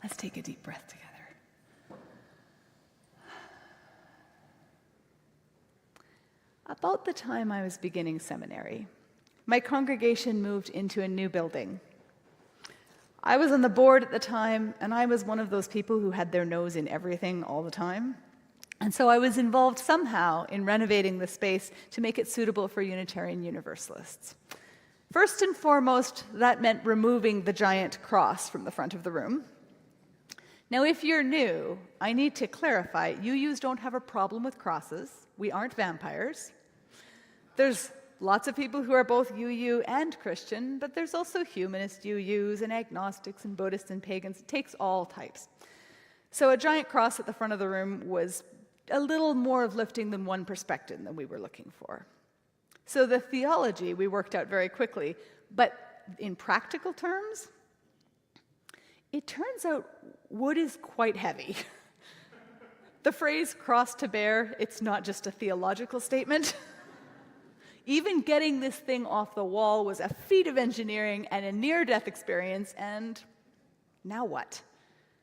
Let's take a deep breath together. About the time I was beginning seminary, my congregation moved into a new building. I was on the board at the time, and I was one of those people who had their nose in everything all the time. And so I was involved somehow in renovating the space to make it suitable for Unitarian Universalists. First and foremost, that meant removing the giant cross from the front of the room. Now, if you're new, I need to clarify, UUs don't have a problem with crosses. We aren't vampires. There's lots of people who are both UU and Christian, but there's also humanist UUs and agnostics and Buddhists and pagans. It takes all types. So a giant cross at the front of the room was a little more of lifting than one perspective than we were looking for. So the theology we worked out very quickly, but in practical terms, it turns out wood is quite heavy. The phrase cross to bear, it's not just a theological statement. Even getting this thing off the wall was a feat of engineering and a near-death experience, and now what?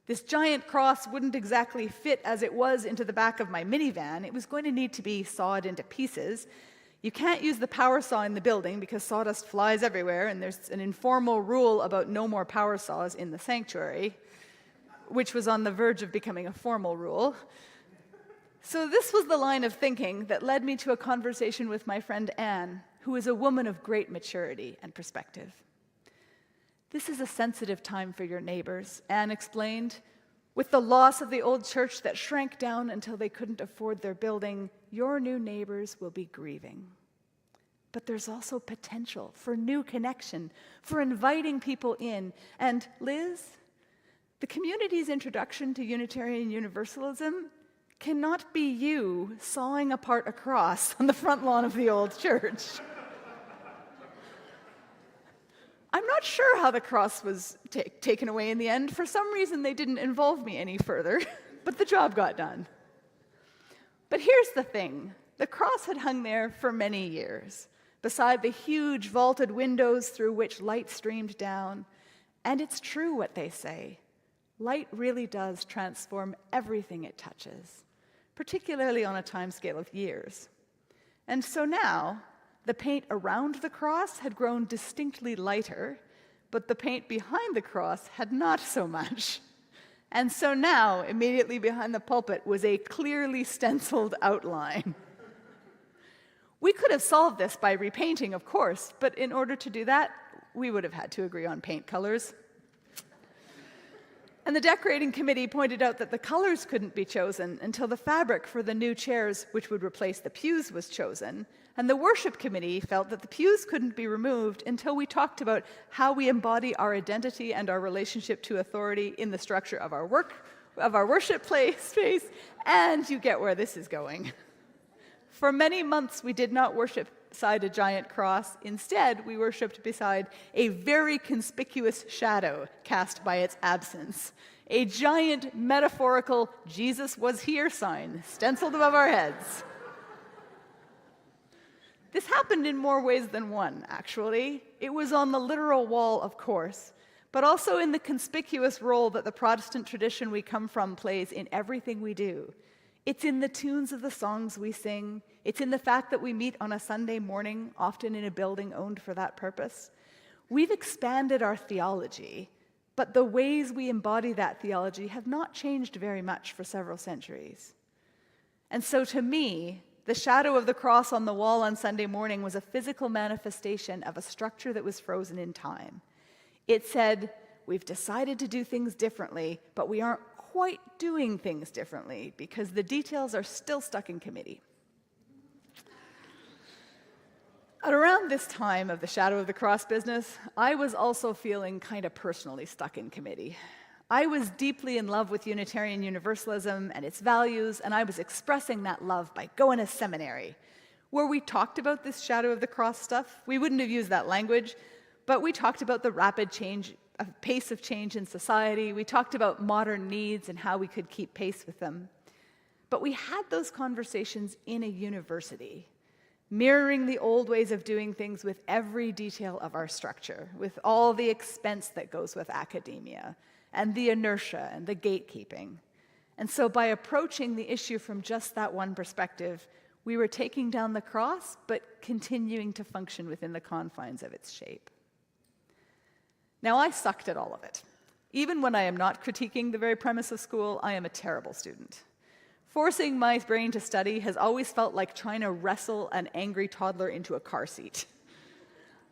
This giant cross wouldn't exactly fit as it was into the back of my minivan. It was going to need to be sawed into pieces. You can't use the power saw in the building because sawdust flies everywhere, and there's an informal rule about no more power saws in the sanctuary, which was on the verge of becoming a formal rule. So this was the line of thinking that led me to a conversation with my friend Anne, who is a woman of great maturity and perspective. This is a sensitive time for your neighbors, Anne explained. With the loss of the old church that shrank down until they couldn't afford their building, your new neighbors will be grieving. But there's also potential for new connection, for inviting people in. And Liz, the community's introduction to Unitarian Universalism cannot be you sawing apart a cross on the front lawn of the old church. I'm not sure how the cross was taken away in the end. For some reason, they didn't involve me any further, but the job got done. But here's the thing. The cross had hung there for many years, beside the huge vaulted windows through which light streamed down. And it's true what they say. Light really does transform everything it touches, particularly on a timescale of years. And so now, the paint around the cross had grown distinctly lighter, but the paint behind the cross had not so much. And so now, immediately behind the pulpit was a clearly stenciled outline. We could have solved this by repainting, of course, but in order to do that, we would have had to agree on paint colors. And the decorating committee pointed out that the colors couldn't be chosen until the fabric for the new chairs, which would replace the pews, was chosen. And the worship committee felt that the pews couldn't be removed until we talked about how we embody our identity and our relationship to authority in the structure of our worship space, and you get where this is going. For many months, we did not worship beside a giant cross. Instead, we worshipped beside a very conspicuous shadow cast by its absence, a giant metaphorical Jesus was here sign stenciled above our heads. This happened in more ways than one, actually. It was on the literal wall, of course, but also in the conspicuous role that the Protestant tradition we come from plays in everything we do. It's in the tunes of the songs we sing. It's in the fact that we meet on a Sunday morning, often in a building owned for that purpose. We've expanded our theology, but the ways we embody that theology have not changed very much for several centuries. And so to me, the shadow of the cross on the wall on Sunday morning was a physical manifestation of a structure that was frozen in time. It said, we've decided to do things differently, but we aren't quite doing things differently because the details are still stuck in committee. At around this time of the shadow of the cross business, I was also feeling kind of personally stuck in committee. I was deeply in love with Unitarian Universalism and its values, and I was expressing that love by going to seminary, where we talked about this shadow of the cross stuff. We wouldn't have used that language, but we talked about the rapid pace of change in society. We talked about modern needs and how we could keep pace with them. But we had those conversations in a university. mirroring the old ways of doing things with every detail of our structure, with all the expense that goes with academia, and the inertia and the gatekeeping. And so by approaching the issue from just that one perspective, we were taking down the cross, but continuing to function within the confines of its shape. Now, I sucked at all of it. Even when I am not critiquing the very premise of school, I am a terrible student. Forcing my brain to study has always felt like trying to wrestle an angry toddler into a car seat.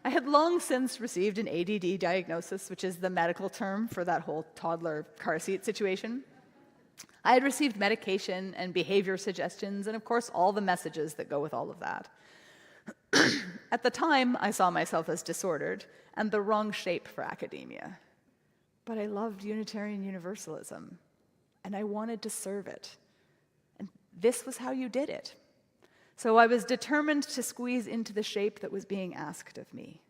I had long since received an ADD diagnosis, which is the medical term for that whole toddler car seat situation. I had received medication and behavior suggestions, and of course, all the messages that go with all of that. At the time, I saw myself as disordered and the wrong shape for academia. But I loved Unitarian Universalism, and I wanted to serve it. And this was how you did it. So I was determined to squeeze into the shape that was being asked of me.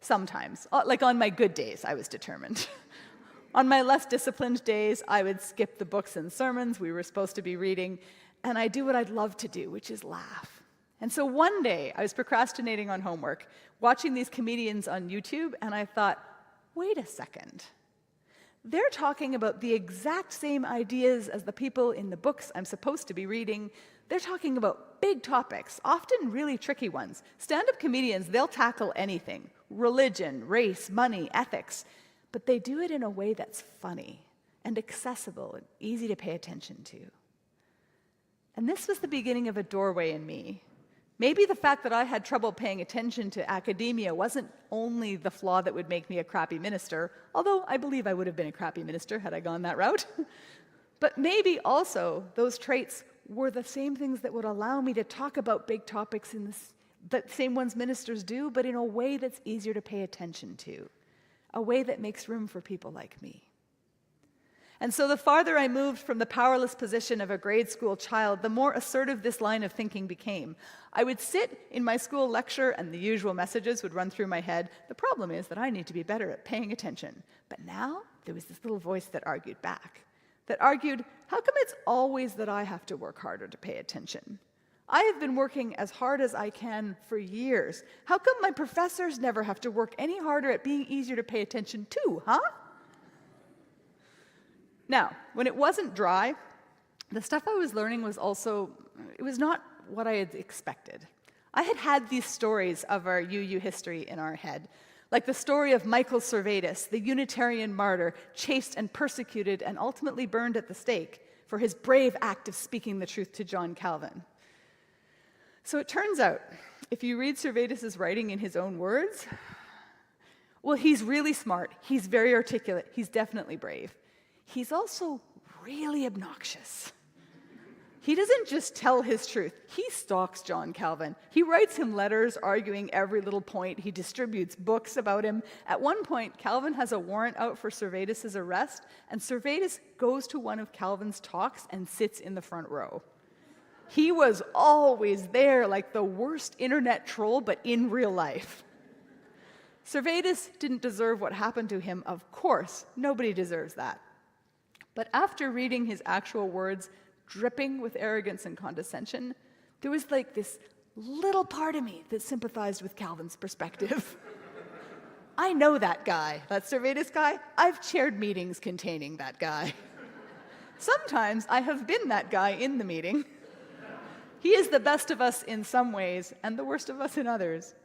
Sometimes, like on my good days, I was determined. On my less disciplined days, I would skip the books and sermons we were supposed to be reading, and I'd do what I'd love to do, which is laugh. And so one day, I was procrastinating on homework, watching these comedians on YouTube, and I thought, wait a second. They're talking about the exact same ideas as the people in the books I'm supposed to be reading. They're talking about big topics, often really tricky ones. Stand-up comedians, they'll tackle anything: religion, race, money, ethics. But they do it in a way that's funny and accessible and easy to pay attention to. And this was the beginning of a doorway in me. Maybe the fact that I had trouble paying attention to academia wasn't only the flaw that would make me a crappy minister, although I believe I would have been a crappy minister had I gone that route. But maybe also those traits were the same things that would allow me to talk about big topics in the same ones ministers do, but in a way that's easier to pay attention to. A way that makes room for people like me. And so the farther I moved from the powerless position of a grade school child, the more assertive this line of thinking became. I would sit in my school lecture and the usual messages would run through my head. The problem is that I need to be better at paying attention. But now there was this little voice that argued back. That argued, how come it's always that I have to work harder to pay attention? I have been working as hard as I can for years. How come my professors never have to work any harder at being easier to pay attention to, huh? Now, when it wasn't dry, the stuff I was learning was it was not what I had expected. I had had these stories of our UU history in our head, like the story of Michael Servetus, the Unitarian martyr, chased and persecuted and ultimately burned at the stake for his brave act of speaking the truth to John Calvin. So it turns out, if you read Servetus' writing in his own words, well, he's really smart, he's very articulate, he's definitely brave. He's also really obnoxious. He doesn't just tell his truth, he stalks John Calvin. He writes him letters arguing every little point, he distributes books about him. At one point, Calvin has a warrant out for Servetus' arrest, and Servetus goes to one of Calvin's talks and sits in the front row. He was always there, like the worst internet troll, but in real life. Servetus didn't deserve what happened to him, of course. Nobody deserves that. But after reading his actual words, dripping with arrogance and condescension, there was like this little part of me that sympathized with Calvin's perspective. I know that guy, that Servetus guy. I've chaired meetings containing that guy. Sometimes I have been that guy in the meeting. He is the best of us in some ways and the worst of us in others.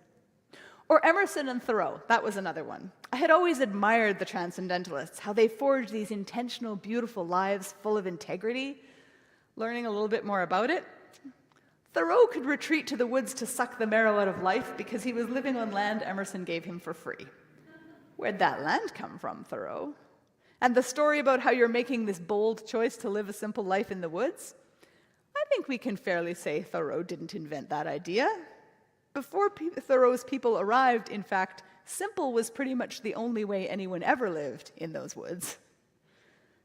Or Emerson and Thoreau, that was another one. I had always admired the Transcendentalists, how they forged these intentional, beautiful lives full of integrity. Learning a little bit more about it, Thoreau could retreat to the woods to suck the marrow out of life because he was living on land Emerson gave him for free. Where'd that land come from, Thoreau? And the story about how you're making this bold choice to live a simple life in the woods? I think we can fairly say Thoreau didn't invent that idea. Before Thoreau's people arrived, in fact, simple was pretty much the only way anyone ever lived in those woods.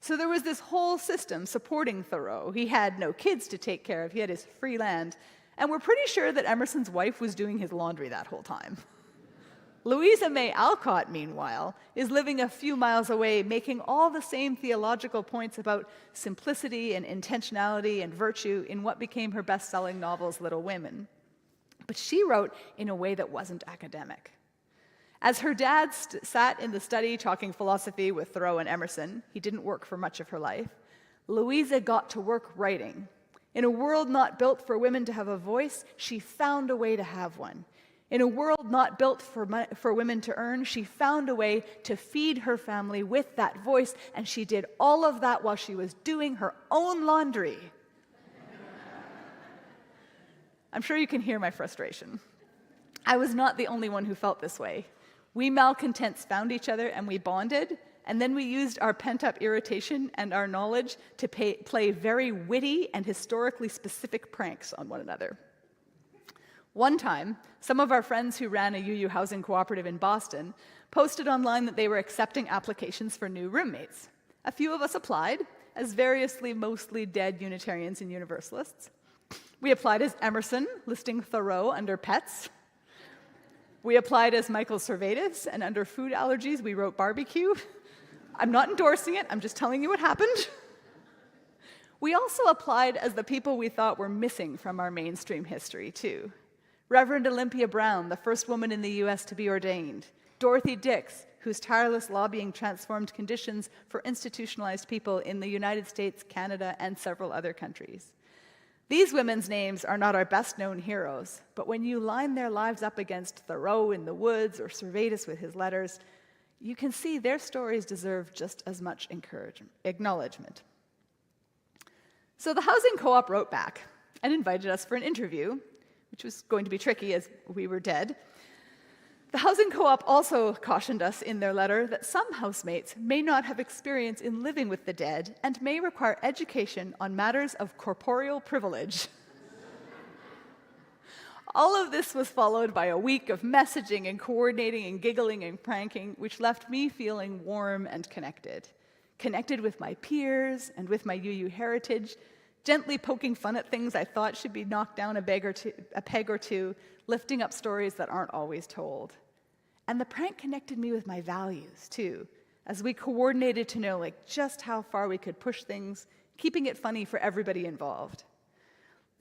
So there was this whole system supporting Thoreau. He had no kids to take care of, he had his free land, and we're pretty sure that Emerson's wife was doing his laundry that whole time. Louisa May Alcott, meanwhile, is living a few miles away, making all the same theological points about simplicity and intentionality and virtue in what became her best-selling novels, Little Women. But she wrote in a way that wasn't academic. As her dad sat in the study talking philosophy with Thoreau and Emerson, he didn't work for much of her life, Louisa got to work writing. In a world not built for women to have a voice, she found a way to have one. In a world not built for women to earn, she found a way to feed her family with that voice, and she did all of that while she was doing her own laundry. I'm sure you can hear my frustration. I was not the only one who felt this way. We malcontents found each other and we bonded, and then we used our pent-up irritation and our knowledge to play very witty and historically specific pranks on one another. One time, some of our friends who ran a UU housing cooperative in Boston posted online that they were accepting applications for new roommates. A few of us applied, as variously mostly dead Unitarians and Universalists. We applied as Emerson, listing Thoreau under pets. We applied as Michael Servetus, and under food allergies, we wrote barbecue. I'm not endorsing it, I'm just telling you what happened. We also applied as the people we thought were missing from our mainstream history, too. Reverend Olympia Brown, the first woman in the US to be ordained. Dorothy Dix, whose tireless lobbying transformed conditions for institutionalized people in the United States, Canada, and several other countries. These women's names are not our best-known heroes, but when you line their lives up against Thoreau in the woods or Servetus with his letters, you can see their stories deserve just as much acknowledgement. So the housing co-op wrote back and invited us for an interview, which was going to be tricky as we were dead. The housing co-op also cautioned us in their letter that some housemates may not have experience in living with the dead and may require education on matters of corporeal privilege. All of this was followed by a week of messaging and coordinating and giggling and pranking, which left me feeling warm and connected. Connected with my peers and with my UU heritage, gently poking fun at things I thought should be knocked down a peg or two, lifting up stories that aren't always told. And the prank connected me with my values, too, as we coordinated to know just how far we could push things, keeping it funny for everybody involved.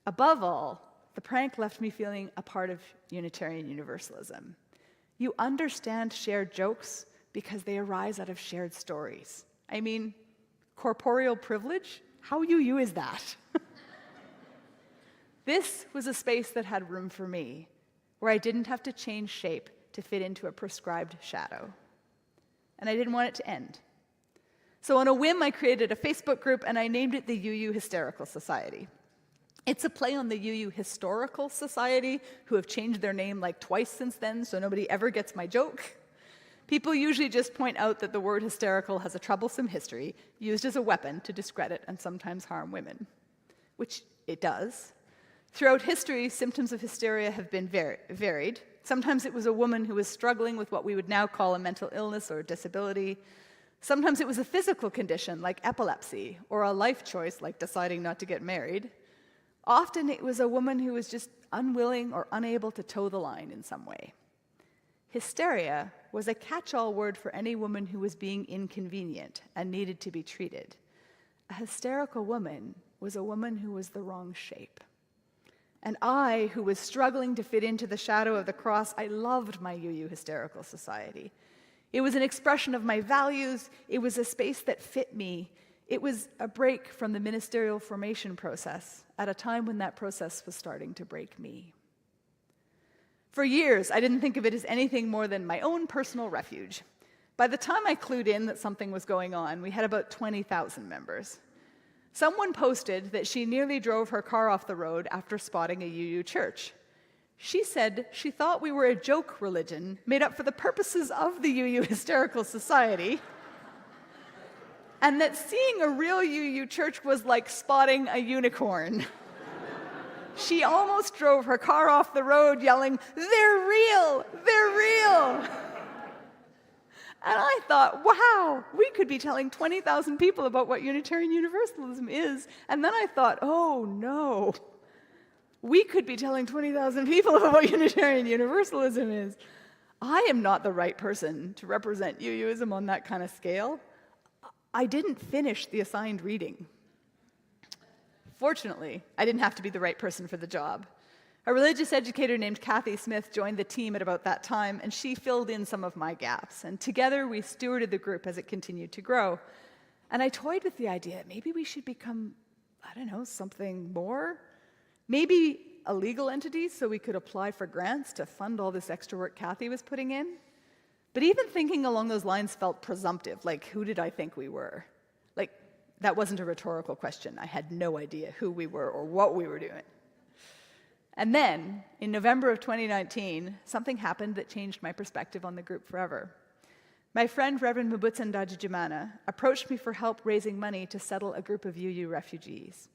Above all, the prank left me feeling a part of Unitarian Universalism. You understand shared jokes because they arise out of shared stories. I mean, corporeal privilege? How UU is that? This was a space that had room for me, where I didn't have to change shape to fit into a prescribed shadow. And I didn't want it to end. So on a whim, I created a Facebook group, and I named it the UU Hysterical Society. It's a play on the UU Historical Society, who have changed their name twice since then, so nobody ever gets my joke. People usually just point out that the word hysterical has a troublesome history, used as a weapon to discredit and sometimes harm women, which it does. Throughout history, symptoms of hysteria have been varied. Sometimes it was a woman who was struggling with what we would now call a mental illness or disability. Sometimes it was a physical condition like epilepsy, or a life choice like deciding not to get married. Often it was a woman who was just unwilling or unable to toe the line in some way. Hysteria was a catch-all word for any woman who was being inconvenient and needed to be treated. A hysterical woman was a woman who was the wrong shape. And I, who was struggling to fit into the shadow of the cross, I loved my UU Hysterical Society. It was an expression of my values. It was a space that fit me. It was a break from the ministerial formation process at a time when that process was starting to break me. For years, I didn't think of it as anything more than my own personal refuge. By the time I clued in that something was going on, we had about 20,000 members. Someone posted that she nearly drove her car off the road after spotting a UU church. She said she thought we were a joke religion made up for the purposes of the UU Hysterical Society, and that seeing a real UU church was like spotting a unicorn. She almost drove her car off the road yelling, "They're real! They're real!" And I thought, wow, we could be telling 20,000 people about what Unitarian Universalism is. And then I thought, oh no, we could be telling 20,000 people about what Unitarian Universalism is. I am not the right person to represent UUism on that kind of scale. I didn't finish the assigned reading. Fortunately, I didn't have to be the right person for the job. A religious educator named Kathy Smith joined the team at about that time, and she filled in some of my gaps. And together, we stewarded the group as it continued to grow. And I toyed with the idea, maybe we should become, I don't know, something more? Maybe a legal entity so we could apply for grants to fund all this extra work Kathy was putting in? But even thinking along those lines felt presumptive, like who did I think we were? Like, that wasn't a rhetorical question. I had no idea who we were or what we were doing. And then, in November of 2019, something happened that changed my perspective on the group forever. My friend Reverend Mubutsa Ndajijimana approached me for help raising money to settle a group of UU refugees.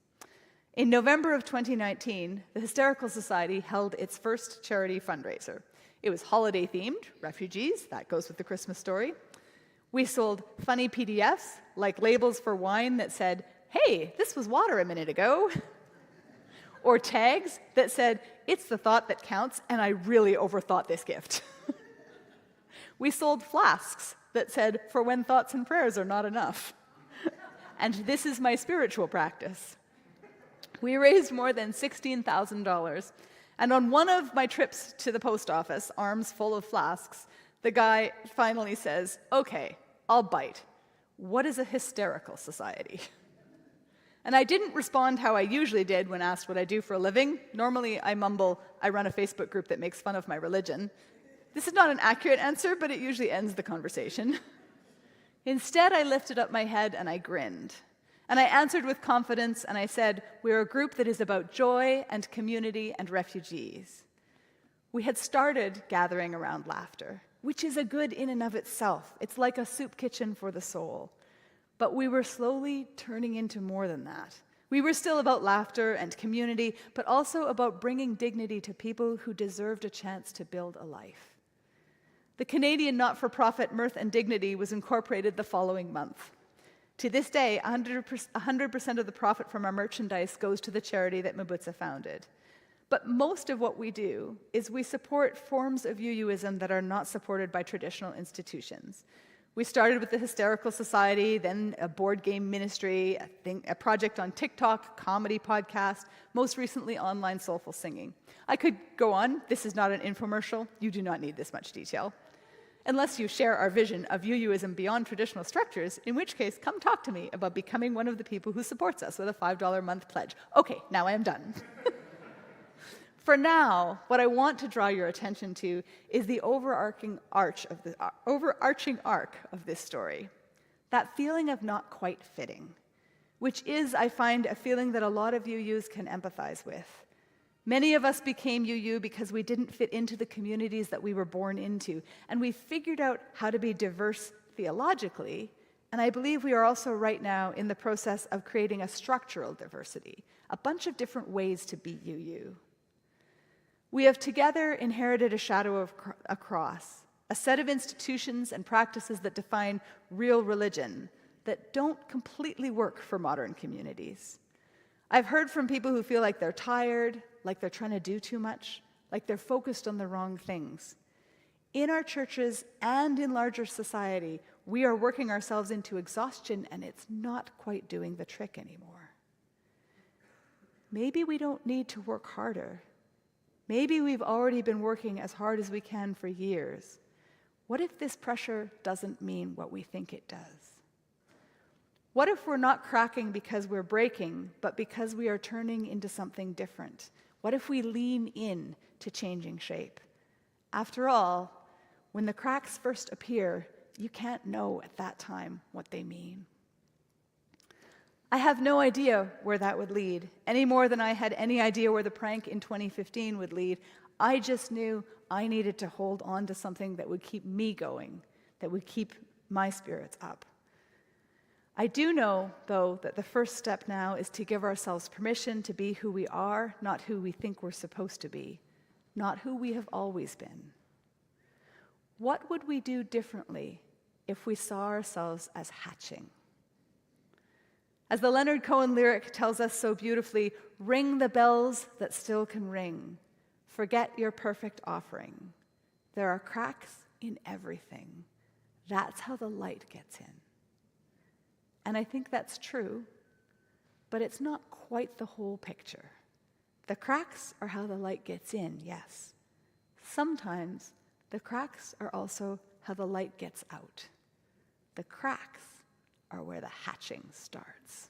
In November of 2019, the Hysterical Society held its first charity fundraiser. It was holiday-themed, refugees, that goes with the Christmas story. We sold funny PDFs, like labels for wine that said, "Hey, this was water a minute ago," or tags that said, "It's the thought that counts, and I really overthought this gift." We sold flasks that said, "For when thoughts and prayers are not enough." And this is my spiritual practice. We raised more than $16,000, and on one of my trips to the post office, arms full of flasks, the guy finally says, "Okay, I'll bite. What is a hysterical society?" And I didn't respond how I usually did when asked what I do for a living. Normally, I mumble, "I run a Facebook group that makes fun of my religion." This is not an accurate answer, but it usually ends the conversation. Instead, I lifted up my head and I grinned. And I answered with confidence, and I said, "We're a group that is about joy and community and refugees." We had started gathering around laughter, which is a good in and of itself. It's like a soup kitchen for the soul. But we were slowly turning into more than that. We were still about laughter and community, but also about bringing dignity to people who deserved a chance to build a life. The Canadian not-for-profit Mirth and Dignity was incorporated the following month. To this day, 100% of the profit from our merchandise goes to the charity that Mubutsa founded. But most of what we do is we support forms of UUism that are not supported by traditional institutions. We started with the Hysterical Society, then a board game ministry, a project on TikTok, comedy podcast, most recently online soulful singing. I could go on. This is not an infomercial. You do not need this much detail. Unless you share our vision of UUism beyond traditional structures, in which case, come talk to me about becoming one of the people who supports us with a $5 a month pledge. Okay, now I am done. For now, what I want to draw your attention to is the overarching arc of this story. That feeling of not quite fitting, which is, I find, a feeling that a lot of UUs can empathize with. Many of us became UU because we didn't fit into the communities that we were born into, and we figured out how to be diverse theologically, and I believe we are also right now in the process of creating a structural diversity, a bunch of different ways to be UU. We have together inherited a shadow of a cross, a set of institutions and practices that define real religion that don't completely work for modern communities. I've heard from people who feel like they're tired, like they're trying to do too much, like they're focused on the wrong things. In our churches and in larger society, we are working ourselves into exhaustion, and it's not quite doing the trick anymore. Maybe we don't need to work harder. Maybe we've already been working as hard as we can for years. What if this pressure doesn't mean what we think it does? What if we're not cracking because we're breaking, but because we are turning into something different? What if we lean in to changing shape? After all, when the cracks first appear, you can't know at that time what they mean. I have no idea where that would lead, any more than I had any idea where the prank in 2015 would lead. I just knew I needed to hold on to something that would keep me going, that would keep my spirits up. I do know, though, that the first step now is to give ourselves permission to be who we are, not who we think we're supposed to be, not who we have always been. What would we do differently if we saw ourselves as hatching? As the Leonard Cohen lyric tells us so beautifully, ring the bells that still can ring. Forget your perfect offering. There are cracks in everything. That's how the light gets in. And I think that's true, but it's not quite the whole picture. The cracks are how the light gets in, yes. Sometimes the cracks are also how the light gets out. The cracks are where the hatching starts.